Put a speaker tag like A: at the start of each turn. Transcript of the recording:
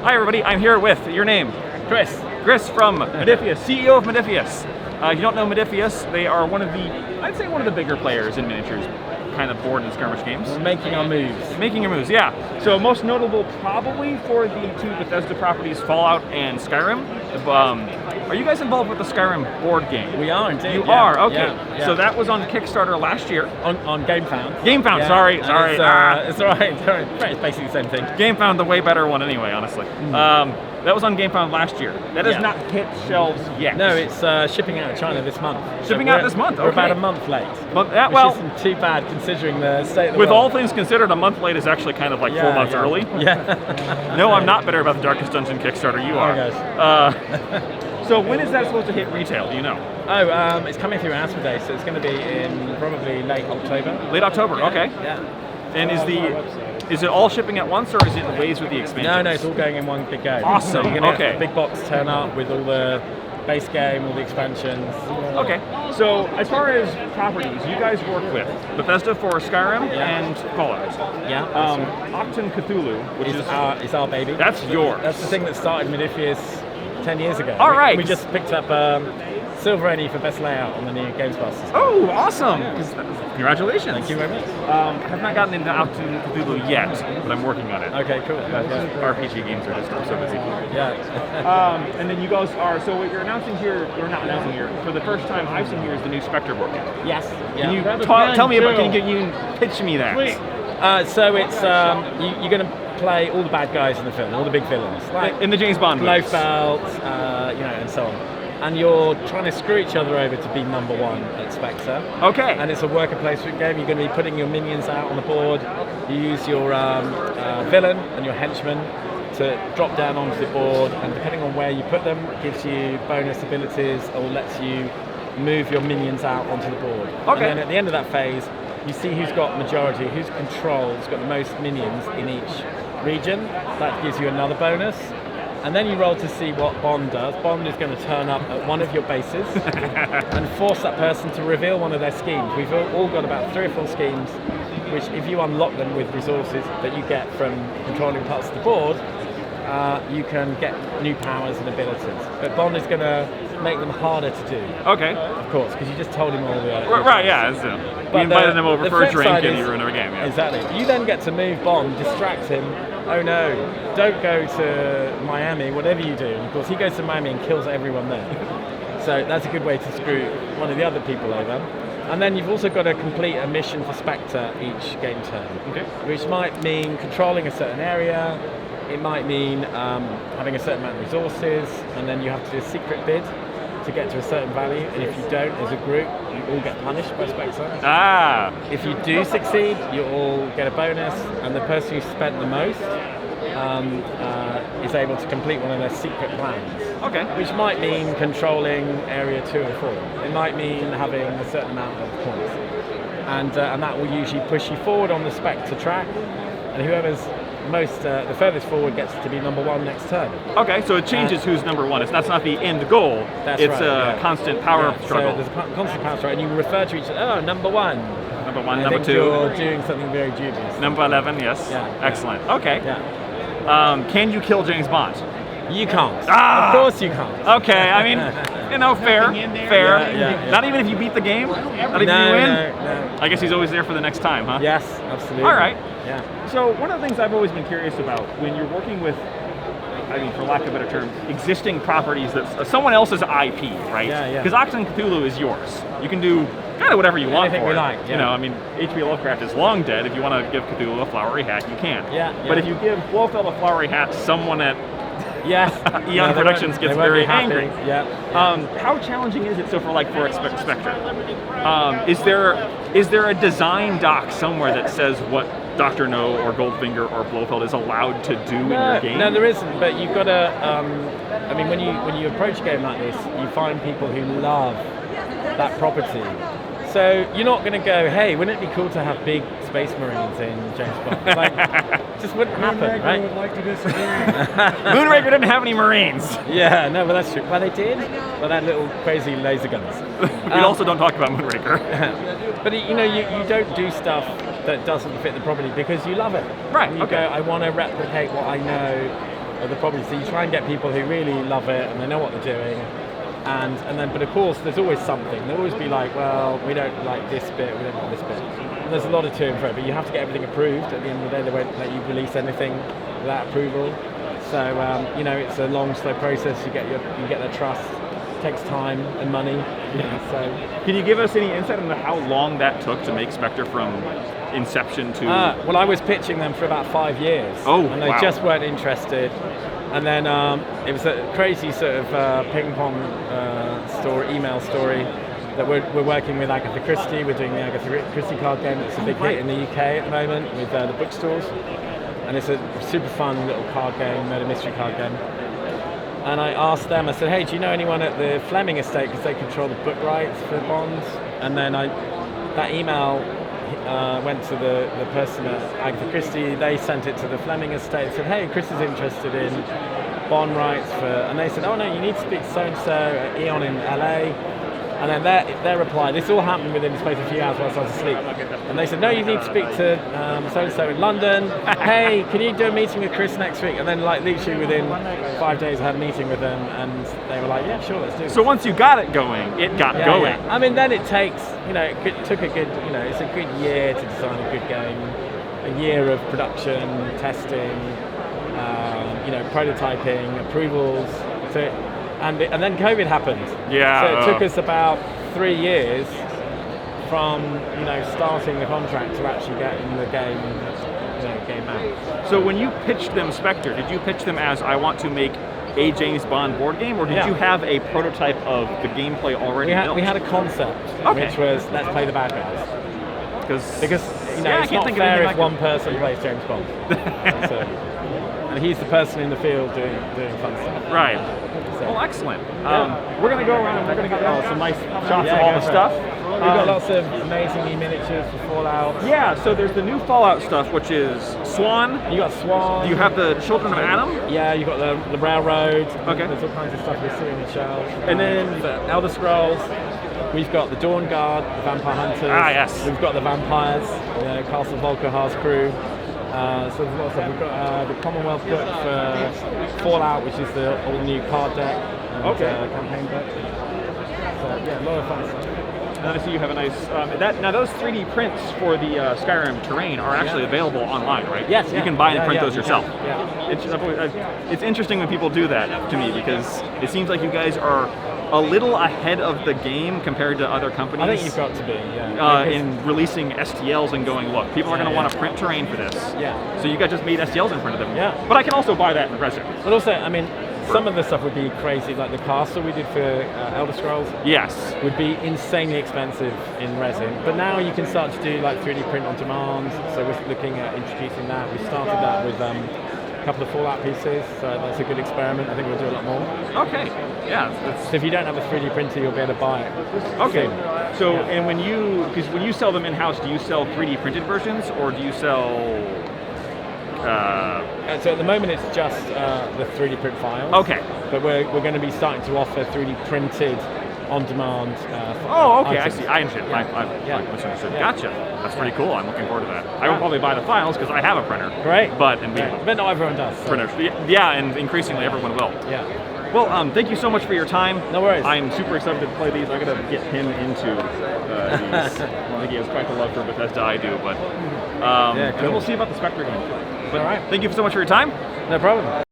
A: Hi everybody, I'm here with your name.
B: Chris.
A: Chris from Modiphius, CEO of Modiphius. If you don't know Modiphius, they are one of the bigger players in miniatures, kind of board and skirmish games.
B: We're making our moves.
A: Making your moves, yeah. So most notable probably for the two Bethesda properties, Fallout and Skyrim. Are you guys involved with the Skyrim board game?
B: We are indeed.
A: You are, okay.
B: Yeah.
A: So that was on Kickstarter last year.
B: On GameFound.
A: GameFound,
B: Yeah.
A: sorry.
B: It's all right. It's basically the same thing.
A: GameFound, the way better one anyway, honestly. That was on GameFound last year. That has not hit shelves yet.
B: No, it's shipping out of China this month.
A: Shipping out this month, okay.
B: We're about a month late.
A: Which
B: isn't too bad considering the state of the
A: world. With all things considered, a month late is actually kind of like 4 months early.
B: Yeah.
A: No, I'm not bitter about the Darkest Dungeon Kickstarter. You are. So when is that supposed to hit retail? Do you know?
B: It's coming through Asmodee, so it's going to be in probably late October.
A: Late October, okay.
B: Yeah.
A: And is it all shipping at once, or is it waves with the expansions?
B: No, it's all going in one big go.
A: Awesome.
B: So you're going to get a big box turn up with all the base game, all the expansions.
A: Okay. So as far as properties, you guys work with Bethesda for Skyrim and Fallout.
B: Yeah.
A: Octon Cthulhu, which
B: is our baby.
A: That's yours.
B: That's the thing that started Modiphius 10 years ago.
A: All right.
B: We just picked up Silver Any for best layout on the new Games Pass system.
A: Oh, awesome! Congratulations.
B: Thank you very much.
A: I have not gotten into Octon Cthulhu yet, but I'm working on it.
B: Okay, cool.
A: RPG games are just so busy.
B: Yeah.
A: And then you guys are, so what you're announcing here, you're not announcing here, for the first time I've seen here is the new SPECTRE book.
B: Yes.
A: Can you tell me about, can you pitch me that?
B: So it's, you're going to play all the bad guys in the film, all the big villains.
A: Like in the James Bond movies.
B: Blofeld, and so on. And you're trying to screw each other over to be number one at Spectre.
A: Okay.
B: And it's a worker placement game. You're going to be putting your minions out on the board. You use your villain and your henchman to drop down onto the board, and depending on where you put them, it gives you bonus abilities or lets you move your minions out onto the board.
A: Okay.
B: And then at the end of that phase, you see who's got majority, who's controlled, who's got the most minions in each region. That gives you another bonus. And then you roll to see what Bond does. Bond is going to turn up at one of your bases and force that person to reveal one of their schemes. We've all got about 3 or 4 schemes, which if you unlock them with resources that you get from controlling parts of the board, you can get new powers and abilities. But Bond is going to make them harder to do.
A: Okay.
B: Of course, because you just told him all the...
A: Right, yeah. You invited them over for a drink and you ruined their game. Yeah.
B: Exactly. You then get to move Bond, distract him. Oh no, don't go to Miami, whatever you do. And of course, he goes to Miami and kills everyone there. So that's a good way to screw one of the other people over. And then you've also got to complete a mission for Spectre each game turn.
A: Okay.
B: Which might mean controlling a certain area. It might mean having a certain amount of resources, and then you have to do a secret bid to get to a certain value, and if you don't, as a group, you all get punished by Spectre. If you do succeed, you all get a bonus, and the person who spent the most is able to complete one of their secret plans.
A: Okay.
B: Which might mean controlling area 2 or 4. It might mean having a certain amount of points. And that will usually push you forward on the Spectre track, and whoever's the furthest forward gets to be number 1 next turn.
A: Okay, so it changes who's number 1. That's not the end goal. It's a constant power struggle.
B: So there's a constant power struggle, and you refer to each other, number 1.
A: Number 1,
B: and
A: number 2.
B: You're doing something very dubious.
A: Number 11, yes.
B: Yeah.
A: Excellent. Okay.
B: Yeah.
A: Can you kill James Bond?
B: You can't. Of course you can't.
A: Okay, I mean, fair.
B: Yeah.
A: Not even if you beat the game? Not even if you win?
B: No.
A: I guess he's always there for the next time, huh?
B: Yes, absolutely.
A: All right.
B: Yeah.
A: So one of the things I've always been curious about when you're working with, for lack of a better term, existing properties that's someone else's IP, right?
B: Yeah.
A: Because Octon Cthulhu is yours. You can do kind of whatever you want
B: anything
A: for
B: we
A: it.
B: like. Yeah.
A: H.P. Lovecraft is long dead. If you want to give Cthulhu a flowery hat, you can.
B: Yeah.
A: But if you give Blofeld a flowery hat, someone at
B: Yes.
A: Eon Productions gets very angry.
B: Yeah.
A: How challenging is it? So for Spectre, is there a design doc somewhere that says what Dr. No or Goldfinger or Blofeld is allowed to do in your game?
B: No, there isn't. But you've got to. When you approach a game like this, you find people who love that property. So you're not going to go, hey, wouldn't it be cool to have big space marines in James Bond? Just wouldn't happen, right?
C: Would like to disagree.
A: Moonraker didn't have any marines.
B: Yeah, no, but that's true. Well, they did. Well, they had little crazy laser guns.
A: We also don't talk about Moonraker.
B: But you don't do stuff that doesn't fit the property because you love it.
A: Right.
B: You go, I want to replicate what I know of the problem. So you try and get people who really love it and they know what they're doing. And then, but of course, there's always something. There'll always be like, well, we don't like this bit, we don't like this bit. And there's a lot of to and fro, but you have to get everything approved. At the end of the day, they won't let you release anything without approval. So you know, it's a long, slow process. You get their trust. It takes time and money. So,
A: can you give us any insight into how long that took to make Spectre from inception to?
B: Well, I was pitching them for about 5 years.
A: Oh,
B: and they just weren't interested. And then it was a crazy sort of ping pong email story that we're working with Agatha Christie. We're doing the Agatha Christie card game. It's a big hit in the UK at the moment with the bookstores. And it's a super fun little card game, murder mystery card game. And I asked them, I said, hey, do you know anyone at the Fleming estate, because they control the book rights for Bond? And then that email went to the person at Agatha Christie. They sent it to the Fleming estate, said, hey, Chris is interested in Bond rights and they said, oh no, you need to speak to so-and-so at Eon in LA. And then their reply, this all happened within the space of a few hours whilst I was asleep. And they said, no, you need to speak to so-and-so in London. Hey, can you do a meeting with Chris next week? And then like literally within 5 days I had a meeting with them and they were like, yeah, sure, let's do it.
A: So once you got it going, it got going.
B: Yeah. I mean, then it takes, it took a good, it's a good year to design a good game. A year of production, testing, prototyping, approvals. And then COVID happened.
A: Yeah.
B: So it took us about 3 years from starting the contract to actually getting the game out.
A: So when you pitched them Spectre, did you pitch them as I want to make a James Bond board game, or did you have a prototype of the gameplay already built?
B: We had a concept, which was let's play the bad guys. Because it's not fair if one person plays James Bond. And he's the person in the field doing fun stuff.
A: Right. Well, excellent. We're going to go around and we're going to get some nice shots of all the stuff.
B: We've got lots of amazing new miniatures for Fallout.
A: Yeah, so there's the new Fallout stuff, which is Swan.
B: You got Swan.
A: You have the Children of Adam.
B: Yeah, you got the Railroad.
A: Okay.
B: There's all kinds of stuff we're seeing in the shelves.
A: And then
B: the Elder Scrolls. We've got the Dawn Guard, the Vampire Hunters.
A: Ah, yes.
B: We've got the Vampires, the Castle Volkerhaus crew. So there's lots of stuff. We've got the Commonwealth book for Fallout, which is the all-new card deck and campaign book. So yeah, a lot of fun stuff.
A: And I see you have a nice. Now those 3D prints for the Skyrim terrain are actually available online, right?
B: Yes.
A: You can buy and print those
B: you
A: yourself.
B: Yeah.
A: It's interesting when people do that to me because it seems like you guys are a little ahead of the game compared to other companies.
B: I think you've got to be, yeah.
A: In releasing STLs and going, look, people are going to want to print terrain for this.
B: Yeah.
A: So you guys just made STLs and printed them.
B: Yeah.
A: But I can also buy that in resin.
B: But also, I mean, some of the stuff would be crazy, like the castle we did for Elder Scrolls.
A: Yes.
B: Would be insanely expensive in resin. But now you can start to do like 3D print on demand. So we're looking at introducing that. We started that with a couple of Fallout pieces. So that's a good experiment. I think we'll do a lot more.
A: Okay. Yeah.
B: So if you don't have a 3D printer, you'll be able to buy it.
A: Okay. So, and when you sell them in-house, do you sell 3D printed versions or do you sell...
B: So at the moment it's just the 3D print files.
A: Okay.
B: But we're going to be starting to offer 3D printed on-demand
A: okay,
B: items.
A: I see. I understand. I misunderstood. Gotcha. That's pretty cool. I'm looking forward to that. I will probably buy the files because I have a printer.
B: Great.
A: But
B: not everyone does. So.
A: Printers. Yeah, and increasingly everyone will.
B: Yeah.
A: Well, thank you so much for your time.
B: No worries.
A: I'm super excited to play these. I'm going to get him into these. I don't think he has quite the love for Bethesda I do, but
B: cool.
A: and then we'll see about the Spectre game. But
B: all right.
A: Thank you so much for your time.
B: No problem.